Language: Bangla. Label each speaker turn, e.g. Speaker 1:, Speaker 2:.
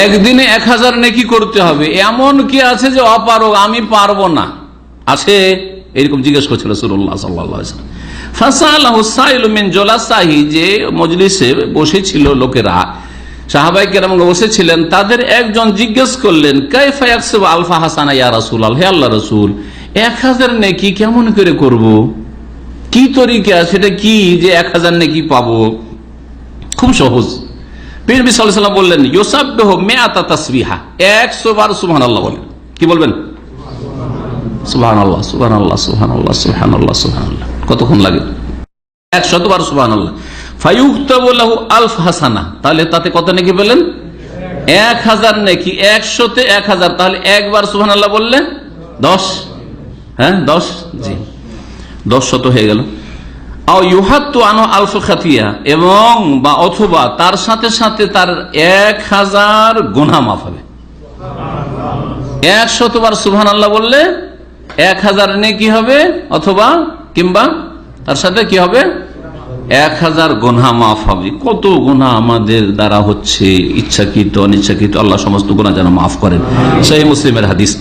Speaker 1: একদিনে 1000 নেকি করতে হবে, এমন কি আছে যে অপারগ, আমি পারবো না, আছে? এরকম জিজ্ঞেস করছিল রাসূলুল্লাহ সাল্লাল্লাহু আলাইহি ওয়াসাল্লাম। ফাসালাহু সাইলু মিন জুলাসাহি, যে মজলিসে বসেছিল লোকেরা, সাহাবায়ে কেরাম বসেছিলেন, তাদের একজন জিজ্ঞেস করলেন, কাইফা ইয়াকসিবু আলফা হাসানা ইয়া রাসূলুল্লাহ, হে আল্লাহর রাসূল, 1000 নেকি কেমন করে করব, কি তরিকা, সেটা কি যে 1000 নেকি পাবো? খুব সহজ। নবী সাল্লাল্লাহু আলাইহি ওয়াসাল্লাম বললেন, ইউসাব্বিহু মিআতা তাসবিহা, 100 বার সুবহানাল্লাহ বলেন। কি বলবেন? সুবহানাল্লাহ, সুবহানাল্লাহ, সুবহানাল্লাহ, সুবহানাল্লাহ, সুবহানাল্লাহ। কতক্ষণ লাগে? 100 বার সুবহানাল্লাহ। ফায়ুক্তাবু লাহু আলফ হাসানা, তাহলে তাতে কত নেকি পেলেন? 1000 নেকি। 100 তে 1000, তাহলে একবার সুবহানাল্লাহ বললে 10, হ্যাঁ 10, জি 10 হয়ে গেল। আও ইউহাত্তু আনহু আলফ খাতিয়া, এবং বা অথবা তার সাথে সাথে তার 1000 গুনাহ মাফ হবে। 100 বার সুবহানাল্লাহ বললে 1000 নেকি হবে, অথবা কিংবা তার সাথে কি হবে, 1000 গুনাহ মাফ হবে। কত গুনাহ আমাদের দ্বারা হচ্ছে, ইচ্ছাকৃত অনিচ্ছাকৃত, আল্লাহ সমস্ত গুনাহ যেন মাফ করেন। সহিহ মুসলিমের হাদিস।